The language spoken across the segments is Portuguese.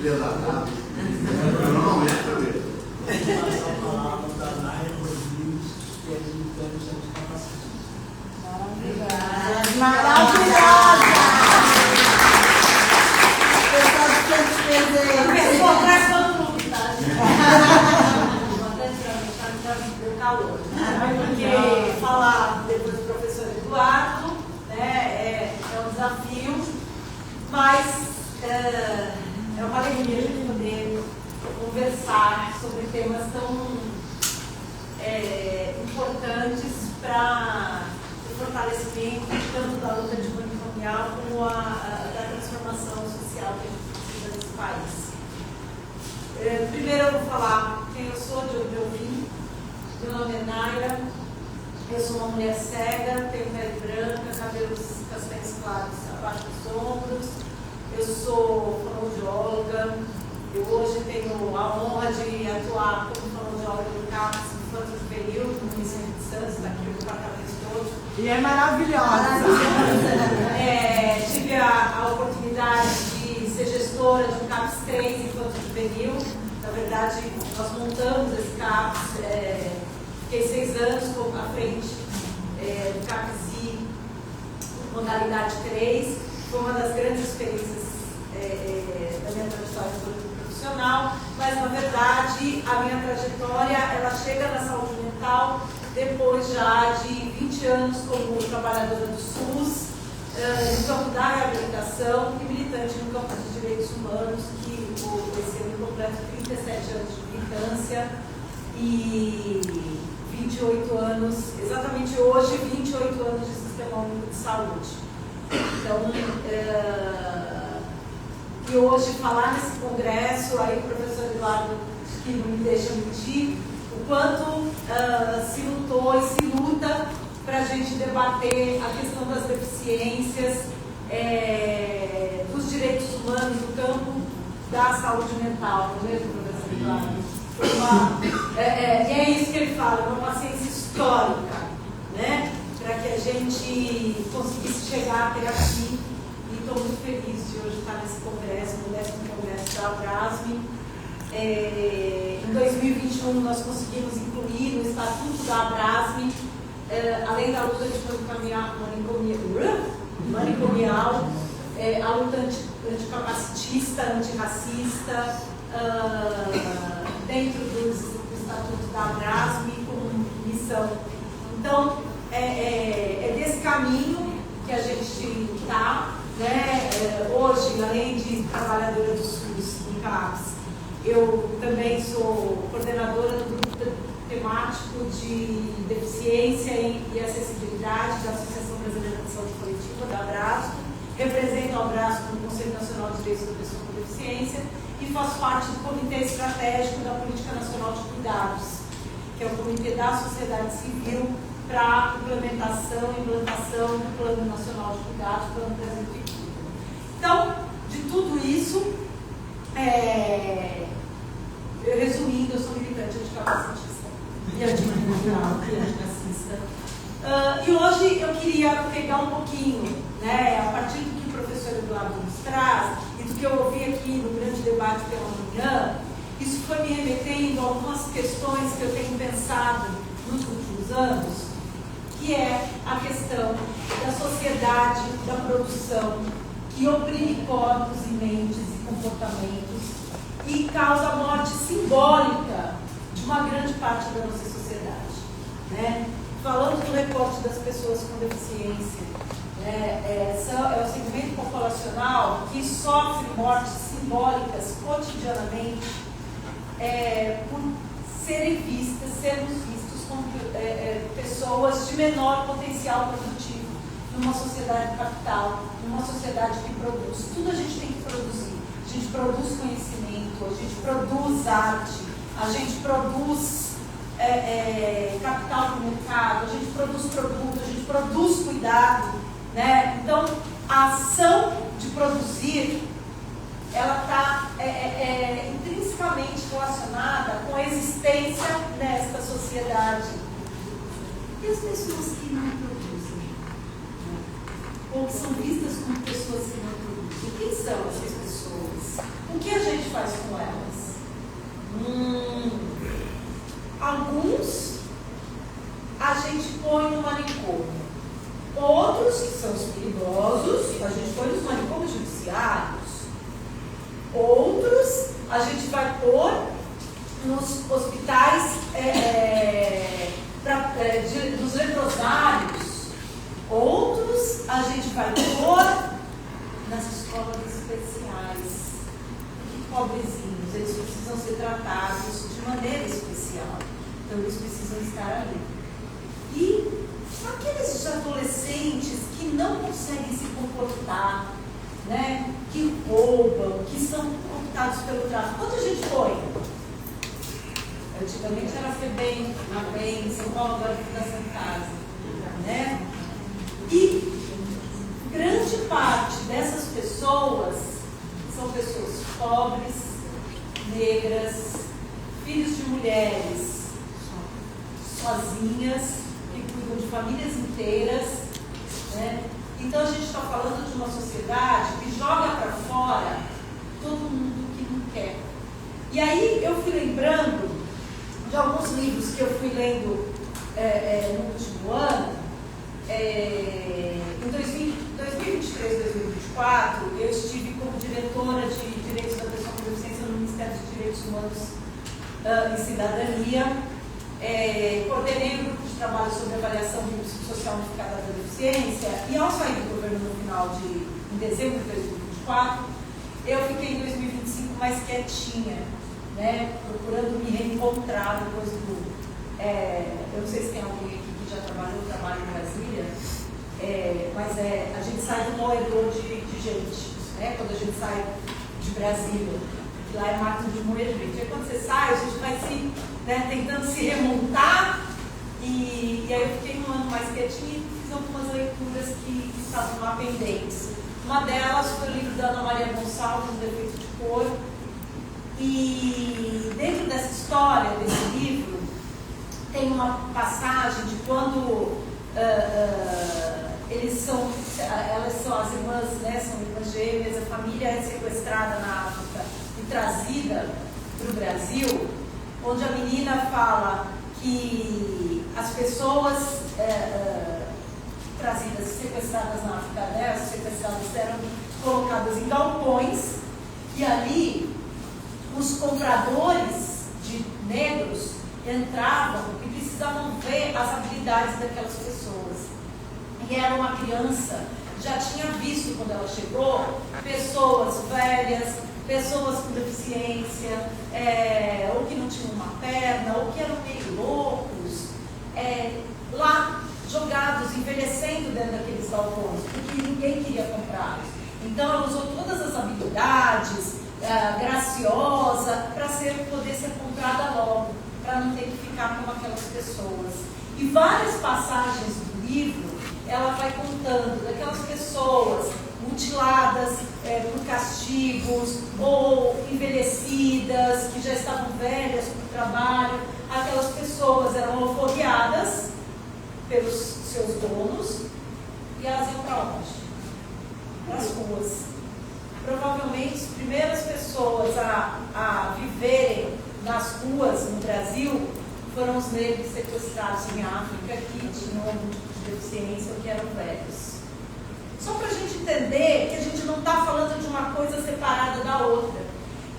Delatado. Não é também. Passa a palavra da Naia Rodrigues, que é militante de capacitação. Maravilhosa! Pessoal de Santos presente. Pessoal, traz todo mundo, tá? Deu calor. Porque falar depois do professor Eduardo, né, é um desafio, mas é uma alegria de poder conversar sobre temas tão importantes para o fortalecimento tanto da luta antimanicomial como da transformação social que a gente precisa nesse país. Primeiro eu vou falar quem eu sou, de onde eu vim. Meu nome é Naira, eu sou uma mulher cega, tenho pele branca, cabelos castanhos claros abaixo dos ombros. Eu sou fonoaudióloga. Eu hoje tenho a honra de atuar como fonoaudióloga do CAPS Infanto Juvenil, no município de Santos, está aqui o departamento todo. E é maravilhosa. Tive a oportunidade de ser gestora de um CAPS 3 Infanto Juvenil. Na verdade, nós montamos esse CAPS, fiquei 6 anos à frente do CAPS-I, modalidade 3. Foi uma das grandes experiências da minha trajetória profissional, mas na verdade a minha trajetória ela chega na saúde mental depois já de 20 anos como trabalhadora do SUS, no campo da reabilitação e militante no campo dos direitos humanos, que esse ano completo 37 anos de militância e 28 anos, exatamente hoje, 28 anos de Sistema Único de Saúde. Então, e hoje falar nesse congresso, aí o professor Eduardo, que não me deixa mentir, o quanto se lutou e se luta para a gente debater a questão das deficiências, dos direitos humanos no campo da saúde mental, não é mesmo, professor Eduardo? E é isso que ele fala, uma paciência histórica, né? Para que a gente conseguisse chegar até aqui. E estou muito feliz de hoje estar nesse congresso, no 10º congresso da Abrasme. Em 2021 nós conseguimos incluir no Estatuto da Abrasme, além da luta manicomial, a luta anticapacitista, antirracista, dentro do Estatuto da Abrasme como missão. Então, é desse caminho que a gente está, né? Hoje, além de trabalhadora do SUS, do CAPS, eu também sou coordenadora do grupo temático de deficiência e acessibilidade da Associação Brasileira de Saúde Coletiva, da Abrasco, represento a Abrasco no Conselho Nacional de Direitos da Pessoa com Deficiência e faço parte do Comitê Estratégico da Política Nacional de Cuidados, que é o Comitê da Sociedade Civil para a implantação do Plano Nacional de Cuidados, Plano Brasil que Cuida. Então, de tudo isso, resumindo, eu sou militante anticapacitista e antimanicomial e antirracista. E hoje eu queria pegar um pouquinho, né, a partir do que o professor Eduardo nos traz e do que eu ouvi aqui no grande debate pela manhã, isso foi me remetendo a algumas questões que eu tenho pensado nos últimos anos, que é a questão da sociedade, da produção, que oprime corpos e mentes e comportamentos e causa a morte simbólica de uma grande parte da nossa sociedade, né? Falando do recorte das pessoas com deficiência, né? É o segmento populacional que sofre mortes simbólicas cotidianamente por sermos vistos como pessoas de menor potencial produtivo numa sociedade capital, numa sociedade que produz. Tudo a gente tem que produzir. A gente produz conhecimento, a gente produz arte, a gente produz capital no mercado, a gente produz produto, a gente produz cuidado, né? Então, a ação de produzir, ela está intrinsecamente relacionada com a existência nesta sociedade. E as pessoas que não produzem? Ou que são vistas como pessoas que não produzem? Quem são essas pessoas? O que a gente são os perigosos, a gente põe nos manicômios judiciários. Outros a gente vai pôr nos hospitais dos leprosários. Outros a gente vai pôr nas escolas especiais. Que pobrezinhos, eles precisam ser tratados de maneira especial. Então eles precisam estar ali. E aqueles adolescentes que não conseguem se comportar, né, que roubam, que são cortados pelo tráfico. Quanto a gente põe? Antigamente era FEBEM, ABEM, São Paulo, agora é Fundação Casa, né? E grande parte dessas pessoas são pessoas pobres, negras, filhos de mulheres sozinhas, que cuidam de famílias inteiras, né? Então a gente está falando de uma sociedade que joga para fora todo mundo que não quer. E aí eu fui lembrando de alguns livros que eu fui lendo no último ano. Em 2023, 2024, eu estive como diretora de Direitos da Pessoa com Deficiência no Ministério de Direitos Humanos e Cidadania. Coordenei um grupo de trabalho sobre avaliação psicossocial unificada da deficiência, e ao sair do governo no final em dezembro de 2024, eu fiquei em 2025 mais quietinha, né, procurando me reencontrar depois do... eu não sei se tem alguém aqui que já trabalha em Brasília, mas a gente sai do moedor de gente, né, quando a gente sai de Brasília, que lá é máquina de moer gente. Aí quando você sai, a gente vai se... né, tentando se remontar, e aí eu fiquei um ano mais quietinha e fiz algumas leituras que estavam lá pendentes. Uma delas foi o livro da Ana Maria Gonçalves, O Defeito de Cor, e dentro dessa história, desse livro, tem uma passagem de quando elas são as irmãs, né, são irmãs gêmeas, a família é sequestrada na África e trazida para o Brasil, onde a menina fala que as pessoas trazidas, sequestradas na África, né, as sequestradas eram colocadas em galpões, e ali os compradores de negros entravam e precisavam ver as habilidades daquelas pessoas. E era uma criança, já tinha visto quando ela chegou, pessoas velhas, pessoas com deficiência, ou que não tinham uma perna, ou que eram meio loucos, lá jogados, envelhecendo dentro daqueles galpões, porque ninguém queria comprar. Então ela usou todas as habilidades, graciosa, para poder ser comprada logo, para não ter que ficar com aquelas pessoas. E várias passagens do livro, ela vai contando daquelas pessoas mutiladas por castigos, ou envelhecidas, que já estavam velhas para o trabalho. Aquelas pessoas eram alforriadas pelos seus donos, e elas iam para onde? Para as ruas. Provavelmente as primeiras pessoas a viverem nas ruas no Brasil foram os negros sequestrados em África, que tinham algum tipo de deficiência ou que eram velhos. Só para a gente entender que a gente não está falando de uma coisa separada da outra.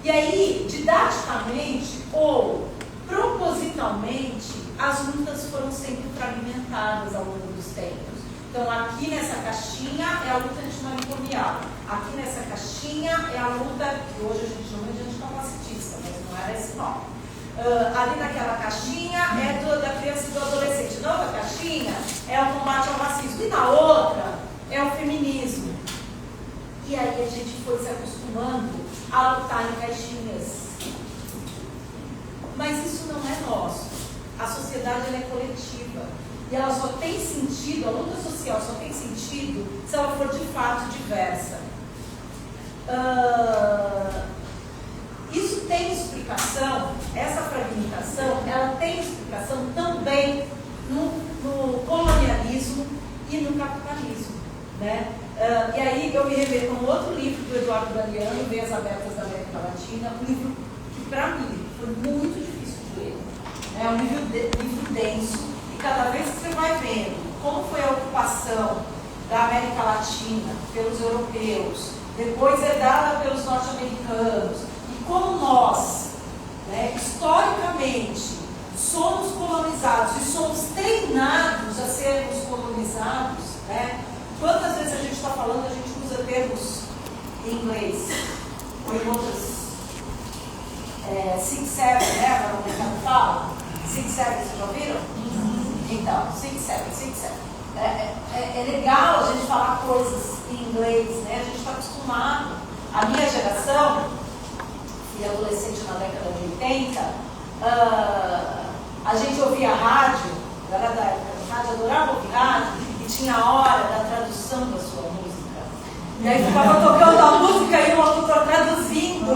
E aí, didaticamente ou propositalmente, as lutas foram sendo fragmentadas ao longo dos tempos. Então, aqui nessa caixinha é a luta antimanicomial. Aqui nessa caixinha é a luta, que hoje a gente chama de anticapacitista, mas não era esse nome. Ali naquela caixinha é da criança e do adolescente. Na outra caixinha é o combate ao racismo. E na outra é o feminismo. E aí a gente foi se acostumando a lutar em caixinhas. Mas isso não é nosso. A sociedade ela é coletiva. E ela só tem sentido, a luta social só tem sentido se ela for de fato diversa. Isso tem explicação, essa fragmentação, ela tem explicação também no colonialismo e no capitalismo, né? E aí eu me remeto a um outro livro do Eduardo Galeano, Veias Abertas da América Latina, um livro que para mim foi muito difícil de ler. É um livro denso, e cada vez que você vai vendo como foi a ocupação da América Latina, pelos europeus, depois herdada pelos norte-americanos, e como nós, né, historicamente, somos colonizados e somos treinados a sermos colonizados, né? Quantas vezes a gente está falando, a gente usa termos em inglês, ou em outras, 6-7, né? Agora o mercado fala, 6-7, vocês já ouviram? Então, 6-7. É legal a gente falar coisas em inglês, né? A gente está acostumado. A minha geração, fui adolescente na década de 80, a gente ouvia rádio, eu era da época do rádio, adorava ouvir rádio, e tinha a hora da tradução da sua música. E aí ficava tocando a música e o outro traduzindo.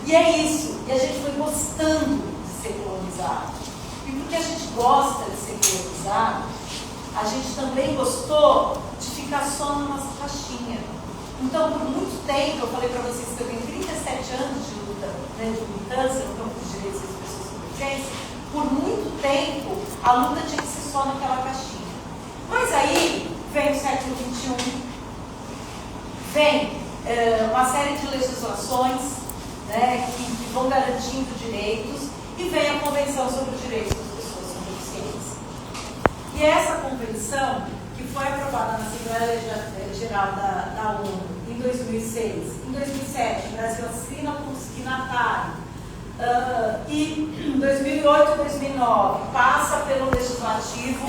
E é isso. E a gente foi gostando de ser colonizado. E porque a gente gosta de ser colonizado, a gente também gostou de ficar só na nossa caixinha. Então, por muito tempo, eu falei para vocês que eu tenho 37 anos de luta, né, de militância no campo dos direitos das pessoas com deficiência. Por muito tempo, a luta tinha que ser só naquela caixinha. Mas aí, vem o século XXI, vem uma série de legislações, né, que vão garantindo direitos, e vem a Convenção sobre os Direitos das Pessoas com Deficiência. E essa convenção, que foi aprovada na Assembleia Geral da ONU em 2006, em 2007, o Brasil assina como signatário, e em 2008 e 2009 passa pelo Legislativo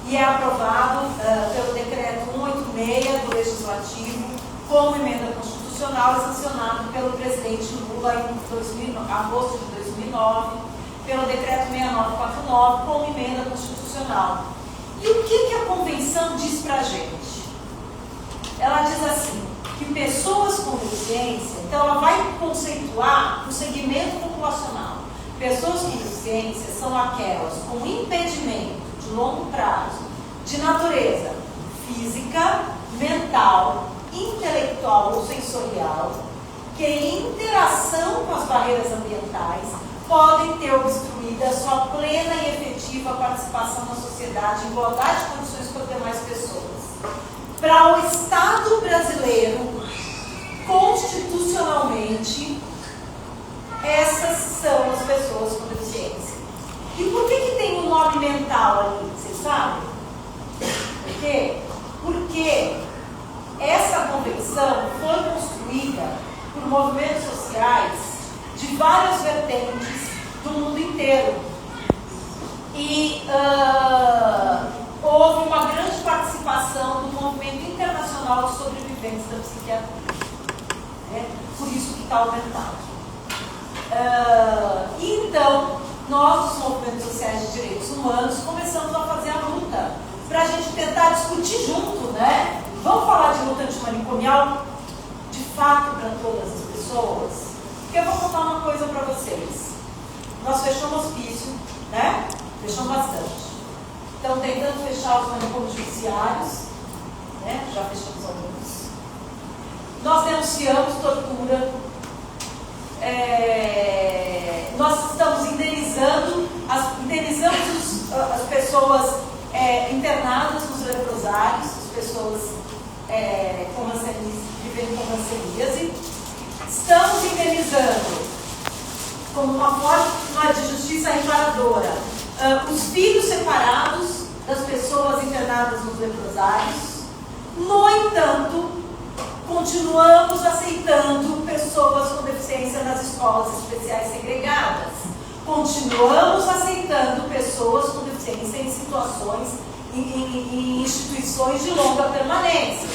e é aprovado pelo Decreto 186 do Legislativo, como emenda constitucional, e sancionado pelo presidente Lula em agosto de 2009, pelo Decreto 6949, como emenda constitucional. E o que a Convenção diz para a gente? Ela diz assim, que pessoas com deficiência, então ela vai conceituar o segmento populacional. Pessoas com deficiência são aquelas com impedimento de longo prazo, de natureza física, mental, intelectual ou sensorial, que em interação com as barreiras ambientais podem ter obstruída sua plena e efetiva participação na sociedade em igualdade de condições com as demais pessoas. Para o Estado brasileiro, constitucionalmente, essas são as pessoas com deficiência. E por que tem um nome mental ali? Vocês sabem? Por quê? Porque essa convenção foi construída por movimentos sociais de várias vertentes do mundo inteiro. E houve uma grande participação do movimento internacional de sobreviventes da psiquiatria. Por isso que está aumentado. Então, nós, os movimentos sociais de direitos humanos, começamos a fazer a luta para a gente tentar discutir junto, né? Vamos falar de luta antimanicomial de fato para todas as pessoas? Porque eu vou contar uma coisa para vocês. Nós fechamos hospício, né? Fechamos bastante. Estamos tentando fechar os manicômios judiciários, né? Já fechamos alguns. Nós denunciamos tortura. Nós estamos indenizando as pessoas internadas nos leprosários, as pessoas vivendo com ranceníase. Estamos indenizando, como uma forma de justiça reparadora, os filhos separados das pessoas internadas nos leprosários. No entanto, continuamos aceitando pessoas com deficiência nas escolas especiais segregadas. Continuamos aceitando pessoas com deficiência em situações, em instituições de longa permanência.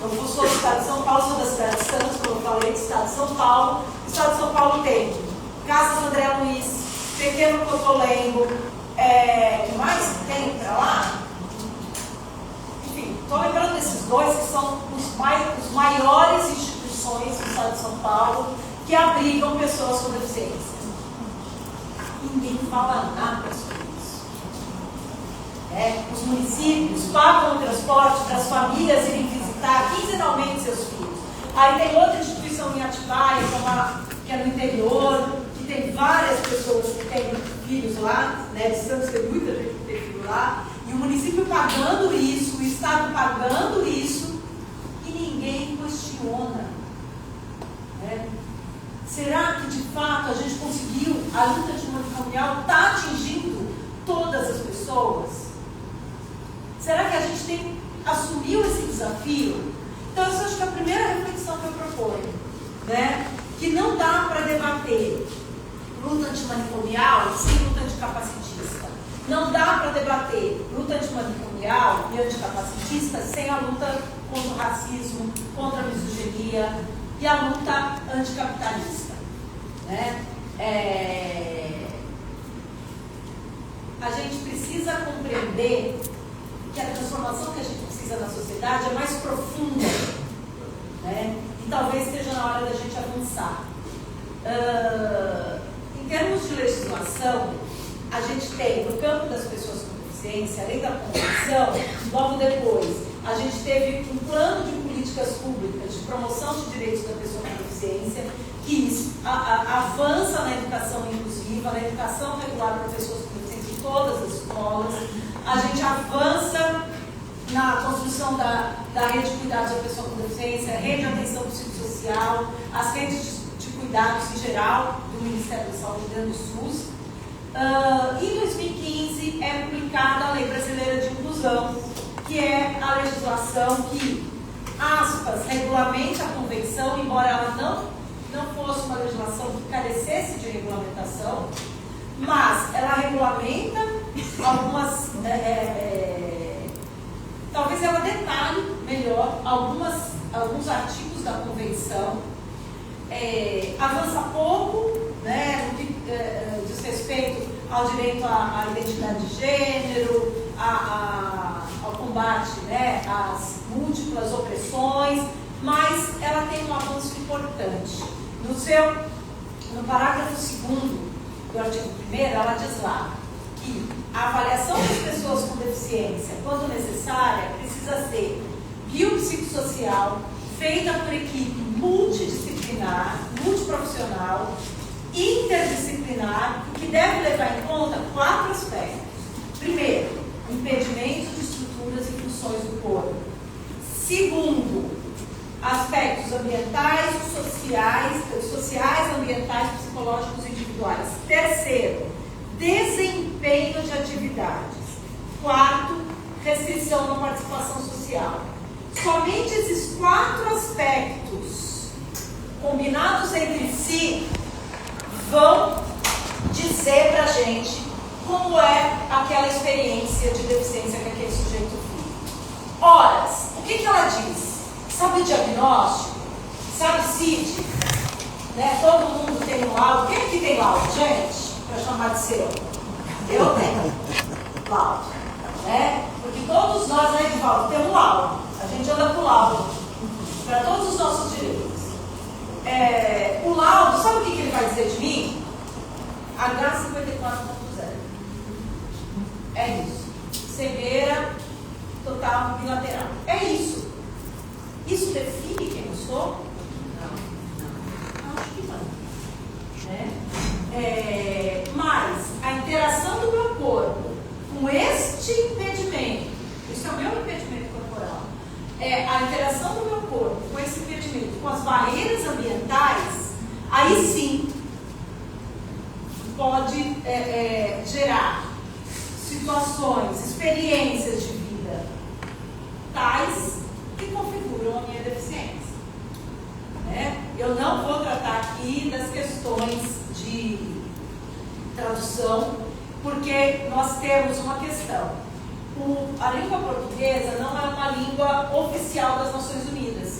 Eu sou do Estado de São Paulo, sou da cidade de Santos, como eu falei, do Estado de São Paulo. O Estado de São Paulo tem Casas André Luiz, Pequeno Cotolengo, que mais tem para lá? Enfim, estou lembrando desses dois que são os maiores instituições do Estado de São Paulo que abrigam pessoas com deficiência. Ninguém fala nada sobre isso. Os municípios pagam o transporte para as famílias irem visitar quinzenalmente seus filhos. Aí tem outra instituição em Atibaia, que é no interior, que tem várias pessoas que têm filhos lá, né? De Santos tem muita gente que tem filho lá, e o município pagando isso, o Estado pagando isso e ninguém questiona. Né? Será que de fato a gente conseguiu, a luta antimanicomial está atingindo todas as pessoas? Será que a gente assumiu esse desafio? Então, essa acho que é a primeira reflexão que eu proponho, né? Que não dá para debater luta antimanicomial sem luta anticapacitista. Não dá para debater luta antimanicomial e anticapacitista sem a luta contra o racismo, contra a misoginia e a luta anticapitalista. Né? A gente precisa compreender que a transformação que a gente precisa na sociedade é mais profunda, né? E talvez esteja na hora da gente avançar. Em termos de legislação, a gente tem no campo das pessoas com deficiência, além da Convenção, logo depois, a gente teve um plano de políticas públicas de promoção de direitos da pessoa com deficiência, que avança na educação inclusiva, na educação regular para pessoas com deficiência em todas as escolas. A gente avança na construção da rede de cuidados da pessoa com deficiência, rede de atenção psicossocial, as redes de cuidados em geral do Ministério da Saúde dentro do SUS. Em 2015 é publicada a Lei Brasileira de Inclusão, que é a legislação que, aspas, regulamenta a convenção, embora ela não fosse uma legislação que carecesse de regulamentação, mas ela regulamenta algumas, talvez ela detalhe melhor alguns artigos da convenção, avança pouco, né, no que diz respeito ao direito à identidade de gênero, ao combate, né, às múltiplas opressões, mas ela tem um avanço importante. No parágrafo 2º do artigo 1º, ela diz lá que a avaliação das pessoas com deficiência, quando necessária, precisa ser biopsicossocial, feita por equipe multidisciplinar, multiprofissional, interdisciplinar, que deve levar em conta 4 aspectos. Primeiro, impedimento de estruturas e funções do corpo. Segundo, aspectos ambientais, sociais, ambientais, psicológicos e individuais. Terceiro, desempenho de atividades. Quarto, restrição na participação social. Somente esses 4 aspectos, combinados entre si, vão dizer pra gente como é aquela experiência de deficiência que aquele sujeito vive. Horas, o que ela diz? Sabe o diagnóstico? Sabe o CID? Né? Todo mundo tem um laudo. Quem que tem laudo, gente? Para chamar de seu. Eu tenho laudo. Né? Porque todos nós, né, Edivaldo, temos um laudo. A gente anda com laudo para todos os nossos direitos. O laudo, sabe o que ele vai dizer de mim? H54.0. É isso. Cegueira total bilateral. É isso. Isso define quem eu sou? Não. Acho que não. Né? Mas a interação do meu corpo com este impedimento, isso é o meu impedimento corporal, a interação do meu corpo com esse impedimento, com as barreiras ambientais, aí sim pode gerar situações, experiências de vida tais que configuram a minha deficiência. Né? Eu não vou tratar aqui das questões de tradução, porque nós temos uma questão. A língua portuguesa não é uma língua oficial das Nações Unidas.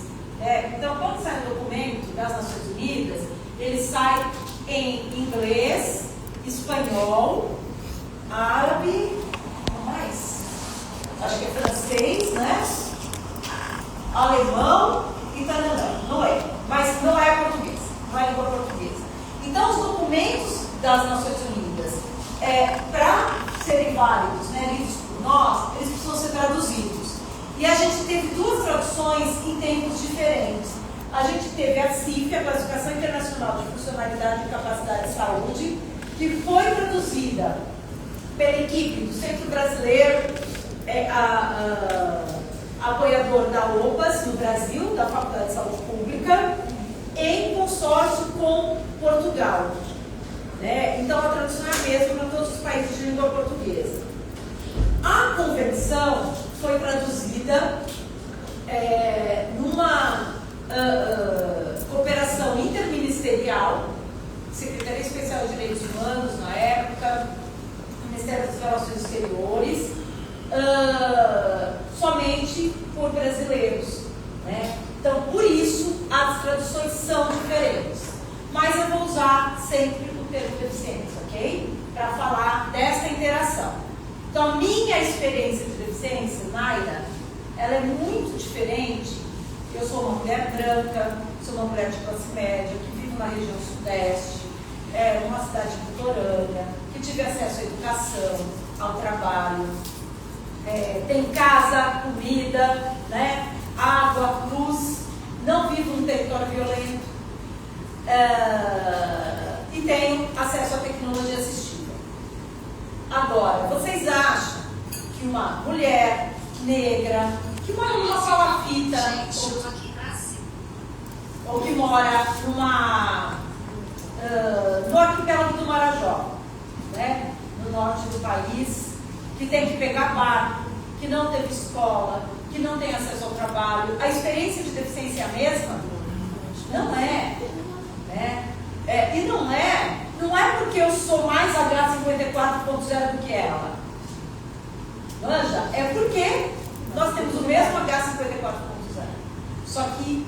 Então, quando sai um documento das Nações Unidas, ele sai em inglês, espanhol, árabe, mais, acho que é francês, né? Alemão e italiano, não é, mas não é português, não é língua portuguesa. Então, os documentos das Nações Unidas, para serem válidos, né, lidos por nós, eles precisam ser traduzidos. E a gente teve 2 traduções em tempos diferentes. A gente teve a CIF, a Classificação Internacional de Funcionalidade e Capacidade de Saúde, que foi traduzida pela equipe do Centro Brasileiro apoiador da OPAS no Brasil, da Faculdade de Saúde Pública, em consórcio com Portugal. Né? Então, a tradução é a mesma para todos os países de língua portuguesa. A convenção foi traduzida numa cooperação interministerial, Secretaria Especial de Direitos Humanos, na época, Ministério das Relações Exteriores, somente por brasileiros. Né? Então, por isso, as traduções são diferentes. Mas eu vou usar sempre o termo deficiência, ok? Para falar dessa interação. Então, a minha experiência de deficiência, Naira, ela é muito diferente. Eu sou uma mulher branca, sou uma mulher de classe média, que vivo na região sudeste, numa cidade litorânea, que tive acesso à educação, ao trabalho, tem casa, comida, né? Água, luz, não vivo num território violento e tenho acesso à tecnologia assistiva. Agora, vocês acham que uma mulher negra que mora numa palafita ou que mora no arquipélago do Marajó, né, no norte do país, que tem que pegar barco, que não teve escola, que não tem acesso ao trabalho, a experiência de deficiência é a mesma? Não é. Né? E não é porque eu sou mais H54.0 do que ela. Manja, é porque nós temos o mesmo H54.0. Só que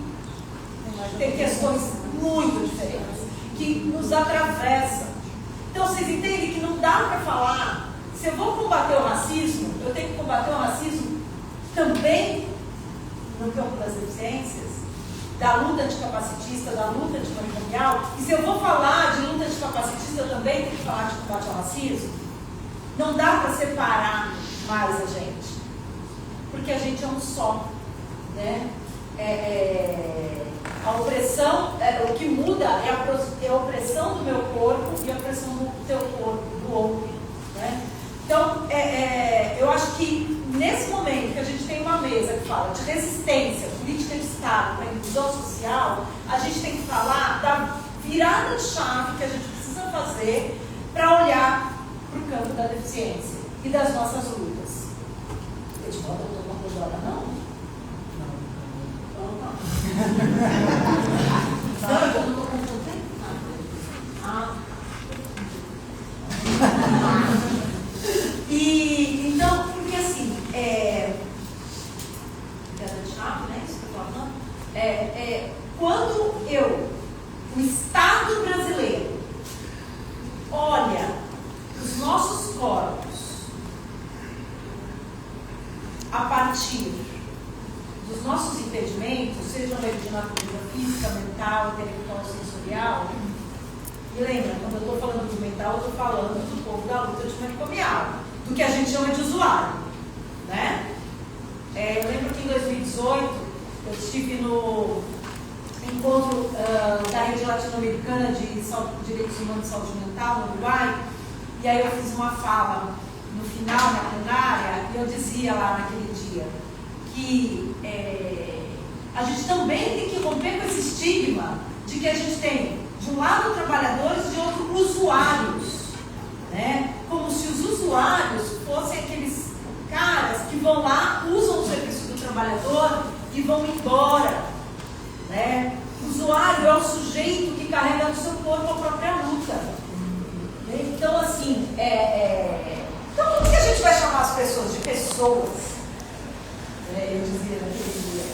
tem questões muito diferentes que nos atravessam. Então vocês entendem que não dá para falar, se eu vou combater o racismo, eu tenho que combater o racismo também no campo das deficiências, da luta anticapacitista, da luta antimanicomial. E se eu vou falar de luta anticapacitista, eu também tenho que falar de combate ao racismo. Não dá para separar mais a gente, porque a gente é um só, né? A opressão, o que muda é a opressão do meu corpo e a opressão do teu corpo, do outro, né? Então, eu acho que nesse momento que a gente tem uma mesa que fala de resistência, política de Estado, para inclusão social, a gente tem que falar da virada de chave que a gente precisa fazer para olhar para o campo da deficiência e das nossas lutas. Edivaldo, eu estou com a agora, não? Não, eu não estou com tempo? E então, porque assim, chave, né? Isso que eu estou falando. Quando o Estado brasileiro olha os nossos corpos a partir dos nossos impedimentos, sejam eles de natureza física, mental, intelectual, sensorial. E lembra, quando eu estou falando do mental, eu estou falando do povo da luta antimanicomial, do que a gente chama de usuário, né? Eu lembro que em 2018 eu estive no encontro da Rede Latino-Americana de Direitos Humanos e Saúde Mental, no Uruguai, e aí eu fiz uma fala no final, na plenária, e eu dizia lá naquele dia que a gente também tem que romper com esse estigma de que a gente tem, de um lado, trabalhadores e de outro, usuários, né? Como se os usuários fossem aqueles caras que vão lá, usam o serviço do trabalhador e vão embora, né? O usuário é o sujeito que carrega no seu corpo a própria luta. Então, assim, então como que a gente vai chamar as pessoas de pessoas? Eu dizia naquele dia.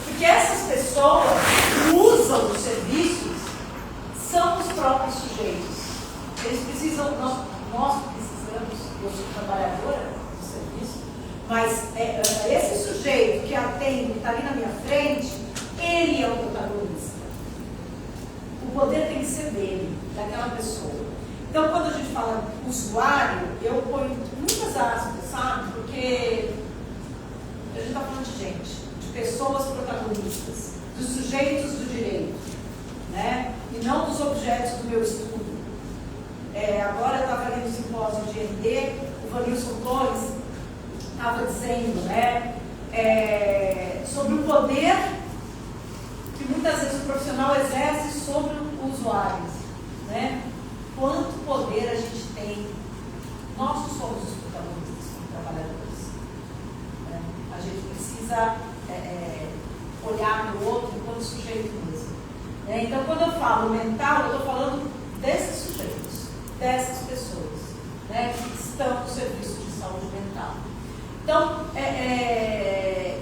Porque essas pessoas que usam os serviços são os próprios sujeitos. Eles precisam, nós precisamos, eu sou trabalhadora do serviço, mas esse sujeito que atende, que está ali na minha frente, ele é o protagonista. O poder tem que ser dele, daquela pessoa. Então, quando a gente fala usuário, eu ponho muitas aspas, sabe? Porque a gente está falando de gente, de pessoas protagonistas, dos sujeitos do direito, né? E não dos objetos do meu estudo. Agora eu estava ali no simpósio de END, o Vanilson Torres estava dizendo, né, sobre o poder que muitas vezes o profissional exerce sobre os usuários, né? Quanto poder a gente tem, nós somos os protagonistas como trabalhadores, né? A gente precisa olhar para o outro enquanto sujeito mesmo, né? Então, quando eu falo mental, eu estou falando desses sujeitos, dessas pessoas, né, que estão no serviço de saúde mental. Então,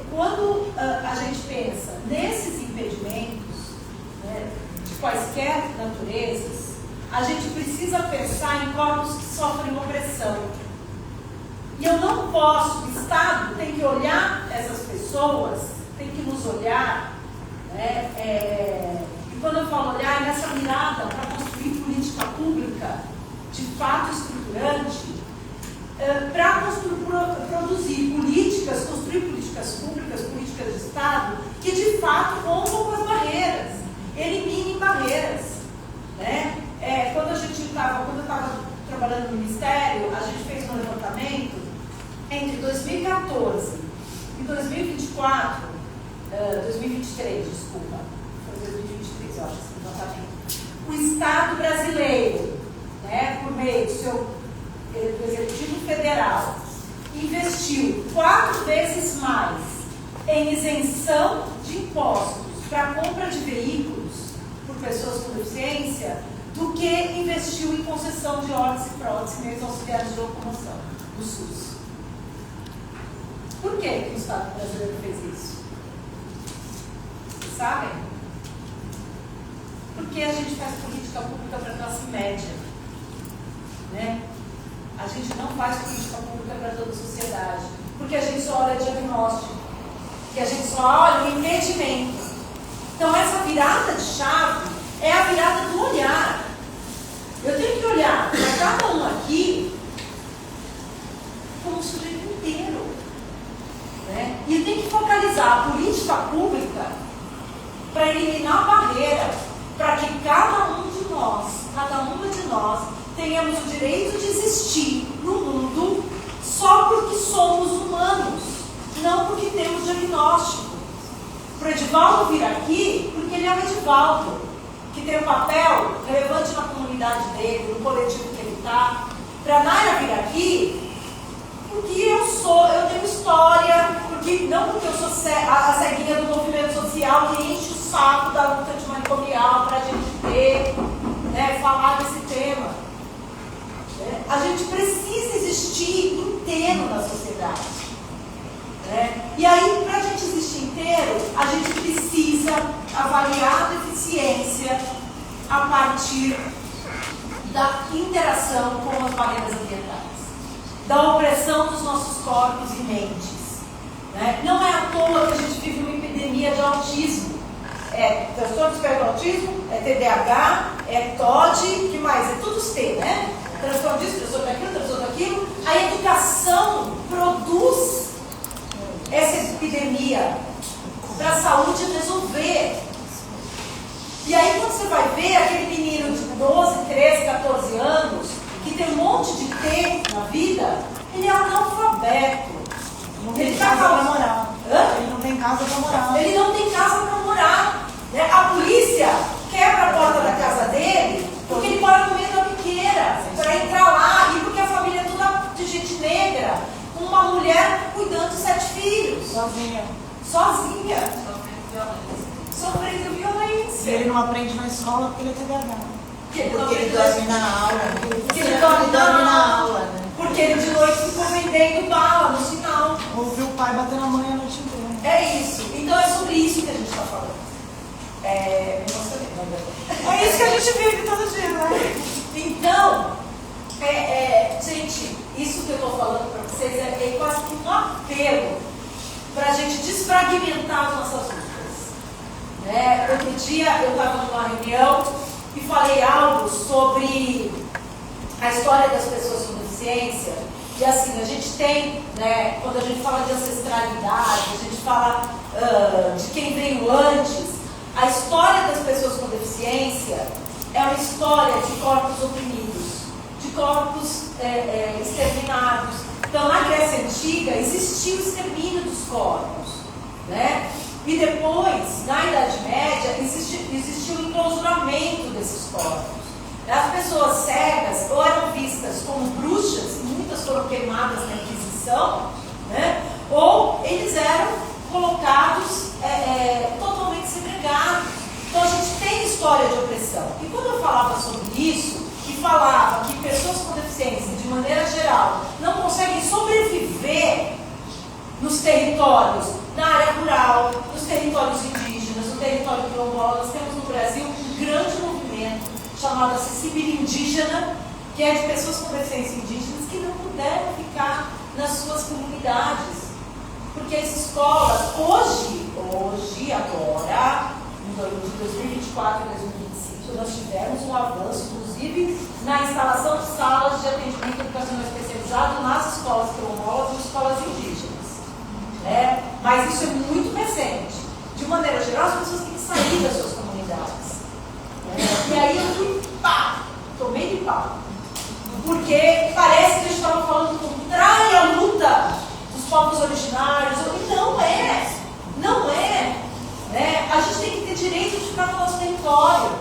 quando a gente pensa nesses impedimentos, né, de quaisquer naturezas, a gente precisa pensar em corpos que sofrem opressão. E eu não posso, o Estado tem que olhar essas pessoas, tem que nos olhar, né, e quando eu falo olhar, é nessa mirada para construir política pública de fato estruturante, para produzir políticas, construir políticas públicas, políticas de Estado, que de fato rompam com as barreiras, eliminem barreiras, né? Quando eu estava trabalhando no Ministério, a gente fez um levantamento entre 2014 e 2024, 2023, desculpa, foi 2023, eu acho, esse levantamento. O Estado brasileiro, né, por meio do seu do Executivo Federal, investiu 4 vezes mais em isenção de impostos para compra de veículos por pessoas com deficiência do que investiu em concessão de órtese e prótese, meios auxiliares de locomoção, do SUS. Por que o Estado brasileiro fez isso? Vocês sabem? Porque a gente faz política pública para a classe média, né? A gente não faz política pública para toda a sociedade, porque a gente só olha diagnóstico, que a gente só olha o impedimento. Então essa virada de chave é a virada do olhar. Eu tenho que olhar para cada um aqui como um sujeito inteiro, né? E eu tenho que focalizar a política pública para eliminar a barreira, para que cada um de nós, cada uma de nós, tenhamos o direito de existir no mundo só porque somos humanos, não porque temos diagnóstico. Para o Edivaldo vir aqui, porque ele é um Edivaldo, que tem um papel relevante na comunidade dele, no coletivo que ele está. Para a Nayra vir aqui, porque eu tenho história, não porque eu sou a ceguinha do movimento social que enche o saco da luta antimanicomial para a gente ter, né, falar desse tema. A gente precisa existir inteiro na sociedade, né? E aí, para a gente existir inteiro, a gente precisa avaliar a deficiência a partir da interação com as barreiras ambientais, da opressão dos nossos corpos e mentes, né? Não é à toa que a gente vive uma epidemia de autismo. É transtorno do espectro do autismo, é TDAH, é TOD, que mais? É tudo os T, né? Transtorno disso, transtorno daquilo. A educação produz essa epidemia para a saúde resolver. E aí quando você vai ver aquele menino de 12, 13, 14 anos, que tem um monte de T na vida, ele é analfabeto. Não tem casa para morar. Ele não tem casa para morar. Ele não tem casa para morar, né? A polícia quebra a porta da casa dele porque ele mora no meio da biqueira, para entrar lá, e porque a família é toda de gente negra, com uma mulher cuidando de 7 filhos. Sozinha. Sofrendo violência. E ele não aprende na escola porque ele é TDAH. Porque ele dorme na aula. Porque ele dorme na aula, né? Porque ele de noite ficou vendendo bala no sinal. Ouviu o pai bater na mãe a noite inteira. É isso. Então é sobre isso que a gente está falando. É isso que a gente vive todo dia, né? Então, gente, isso que eu estou falando para vocês é quase que um apelo para a gente desfragmentar as nossas lutas. Né? Outro dia eu estava numa reunião e falei algo sobre a história das pessoas com deficiência. E assim, a gente tem, né, quando a gente fala de ancestralidade, a gente fala de quem veio antes, a história das pessoas com deficiência é uma história de corpos oprimidos, de corpos exterminados, Então, na Grécia Antiga, existia o extermínio dos corpos, né? E depois, na Idade Média, existiu o enclausuramento desses corpos. As pessoas cegas ou eram vistas como bruxas, e muitas foram queimadas na Inquisição, né? Ou eles eram colocados totalmente segregados. Então a gente tem história de opressão. E quando eu falava sobre isso, e falava que pessoas com deficiência, de maneira geral, não conseguem sobreviver nos territórios, na área rural, nos territórios indígenas, no território quilombola, nós temos no Brasil um grande movimento chamado Acessível Indígena, que é de pessoas com deficiência indígenas que não puderam ficar nas suas comunidades. Porque as escolas, agora, de 2024 e 2025, nós tivemos um avanço, inclusive, na instalação de salas de atendimento educacional especializado nas escolas quilombolas e nas escolas indígenas. Né? Mas isso é muito recente. De maneira geral, as pessoas têm que sair das suas comunidades. E aí eu fui, tomei de pau. Porque parece que a gente estava falando contrário à luta dos povos originários. E não é. Não é. Né? A gente tem que ter direito de ficar no nosso território.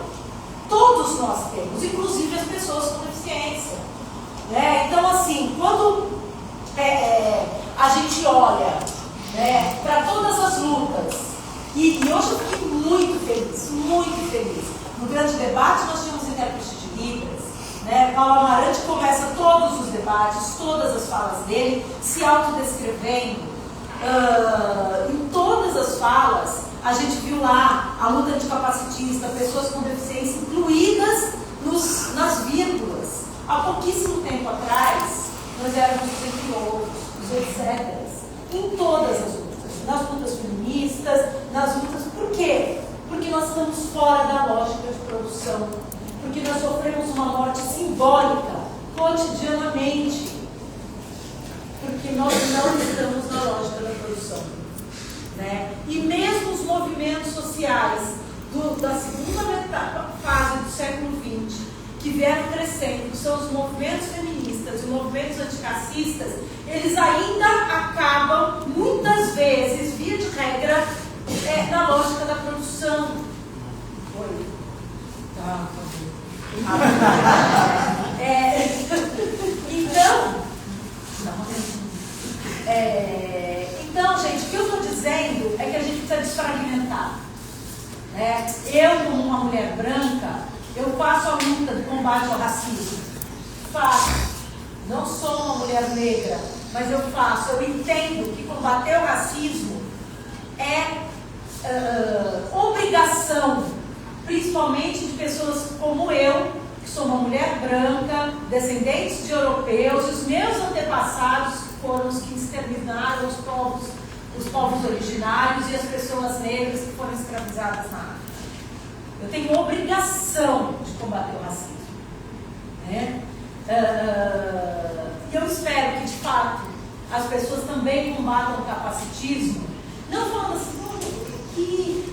Todos nós temos, inclusive as pessoas com deficiência. Né? Então, assim, quando a gente olha, né, para todas as lutas, e hoje eu fiquei muito feliz, muito feliz. No grande debate nós tínhamos intérprete de Libras, né? Paulo Amarante começa todos os debates, todas as falas dele, se autodescrevendo. Em todas as falas, a gente viu lá a luta anticapacitista, pessoas com deficiência incluídas nas vírgulas. Há pouquíssimo tempo atrás, nós éramos os entre outros, os etc. Em todas as lutas, nas lutas feministas, nas lutas... Por quê? Porque nós estamos fora da lógica de produção, porque nós sofremos uma morte simbólica, cotidianamente, porque nós não estamos na lógica da produção. Né? E mesmo os movimentos sociais da segunda fase do século XX, que vieram crescendo, que são os movimentos feministas e os movimentos anticacistas, eles ainda acabam, muitas vezes, via de regra, na lógica da produção. Oi? Tá então, gente, o que eu estou dizendo é que a gente precisa desfragmentar. Né? Eu, como uma mulher branca, eu faço a luta de combate ao racismo. Faço. Não sou uma mulher negra, mas eu faço. Eu entendo que combater o racismo é obrigação, principalmente de pessoas como eu, que sou uma mulher branca, descendentes de europeus, e os meus antepassados foram os que exterminaram os povos originários e as pessoas negras que foram escravizadas na África. Eu tenho obrigação de combater o racismo. Né? E eu espero que, de fato, as pessoas também combatam o capacitismo, não falando assim,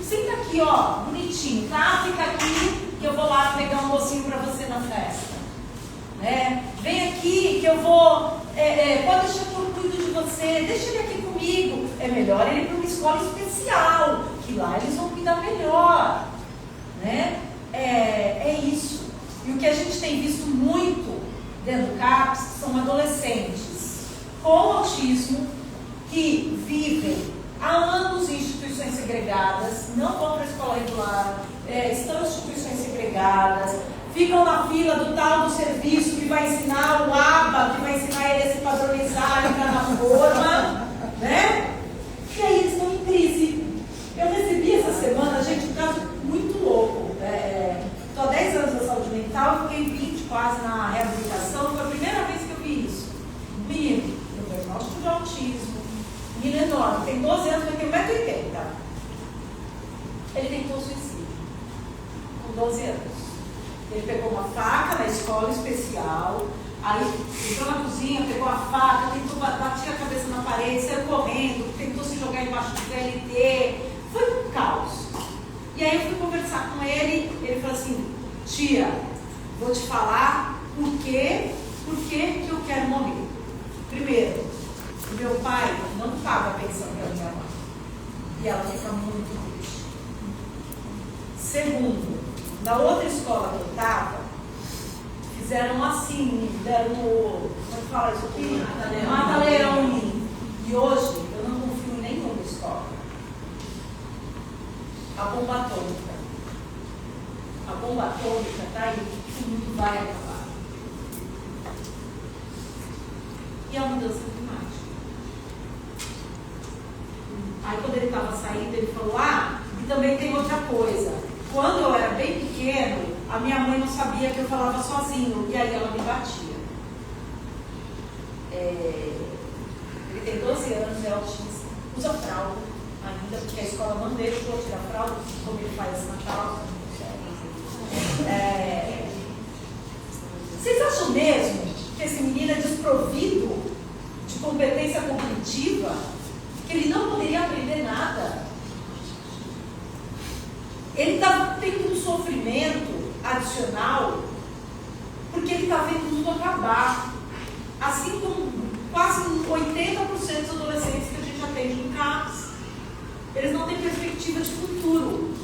senta aqui, ó, bonitinho, tá? Fica aqui que eu vou lá pegar um docinho pra você na festa. Né? Vem aqui que eu vou, pode deixar que eu cuido de você, deixa ele aqui comigo. É melhor ele ir para uma escola especial, que lá eles vão cuidar melhor. Né? É isso. E o que a gente tem visto muito dentro do CAPS são adolescentes com autismo que vivem há anos em instituições segregadas, não vão para a escola regular, estão em instituições segregadas, ficam na fila do tal do serviço que vai ensinar o ABA, que vai ensinar ele a se padronizar, entrar na forma, né? E aí eles estão em crise. Eu recebi essa semana, gente, um caso muito louco. Estou há 10 anos na saúde mental, fiquei 20 quase na reabilitação, foi a primeira vez que eu vi isso. Um menino, eu diagnóstico de autismo, menino enorme, tem 12 anos, mas tem 1,80 m. Ele tentou suicídio, com 12 anos. Ele pegou uma faca na escola especial, aí entrou na cozinha, pegou a faca, tentou bater a cabeça na parede, saiu correndo, tentou se jogar embaixo do VLT, foi um caos. E aí eu fui conversar com ele falou assim, tia, vou te falar por que eu quero morrer. Primeiro, o meu pai não paga a pensão para minha mãe. E ela fica muito triste. Segundo, na outra escola que eu estava, fizeram assim, deram o. Como é que fala isso aqui? Mata-leão em mim. E hoje eu não confio em nenhuma escola. A bomba atômica. A bomba atômica está aí, tudo vai acabar. E a mudança climática. Aí quando ele estava saindo, ele falou, e também tem outra coisa. Quando eu era bem pequeno, a minha mãe não sabia que eu falava sozinho, e aí ela me batia. Ele tem 12 anos, é autista, usa fralda ainda, porque a escola não deixa eu tirar fralda, como ele faz esse Natal. Vocês acham mesmo que esse menino é desprovido de competência cognitiva? Que ele não poderia aprender nada? Ele está tendo um sofrimento adicional porque ele está vendo o mundo acabar. Assim como quase 80% dos adolescentes que a gente atende em CAPS. Eles não têm perspectiva de futuro.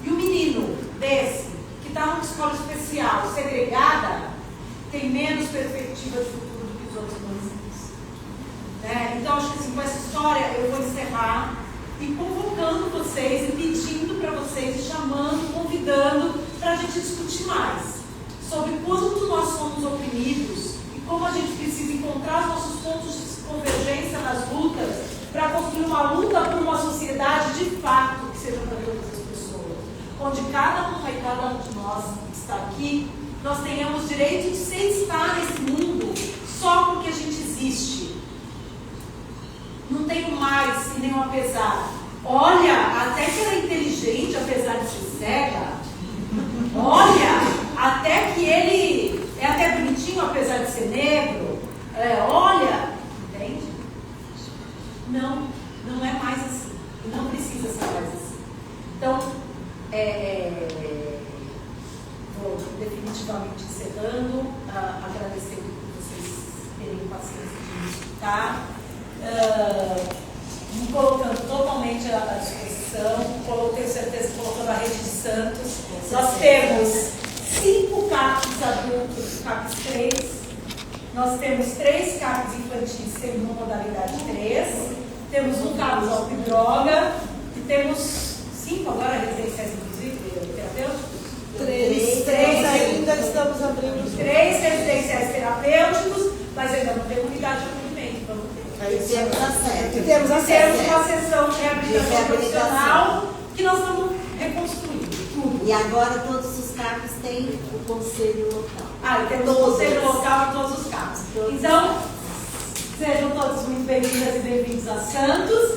E o menino desse, que está numa escola especial, segregada, tem menos perspectiva de futuro do que os outros adolescentes. Então, acho que assim, com essa história eu vou encerrar e convocando vocês e pedindo para vocês, e chamando, convidando para a gente discutir mais sobre quanto nós somos oprimidos e como a gente precisa encontrar os nossos pontos de convergência nas lutas para construir uma luta por uma sociedade de fato que seja para todas as pessoas, onde cada um e cada um de nós que está aqui, nós tenhamos direito de sem estar nesse mundo só porque a gente existe. Não tenho mais e nem um apesar. Olha, até que ela é inteligente, apesar de ser cega. Olha, até que ele é até bonitinho, apesar de ser negro. Olha, entende? Não é mais assim. E não precisa ser mais assim. Então, vou definitivamente encerrando, agradecendo por vocês terem paciência de me escutar. Me colocando totalmente à disposição, tenho certeza, colocando a Rede de Santos. Nós temos 5 CAPs adultos, CAPs 3. Nós temos 3 CAPs infantis, temos uma modalidade 3. Temos um CAPs álcool e droga. E temos 5 agora residenciais, inclusive, terapêuticos. 3 ainda estamos abrindo. 3 residenciais terapêuticos, mas ainda não tem unidade de acolhimento. Vamos ter. E temos uma sessão de reabilitação profissional que nós estamos reconstruindo tudo. E agora todos os CAPs têm o conselho local. E temos o conselho local em todos os CAPs. Então, sejam todos muito bem-vindas e bem-vindos a Santos.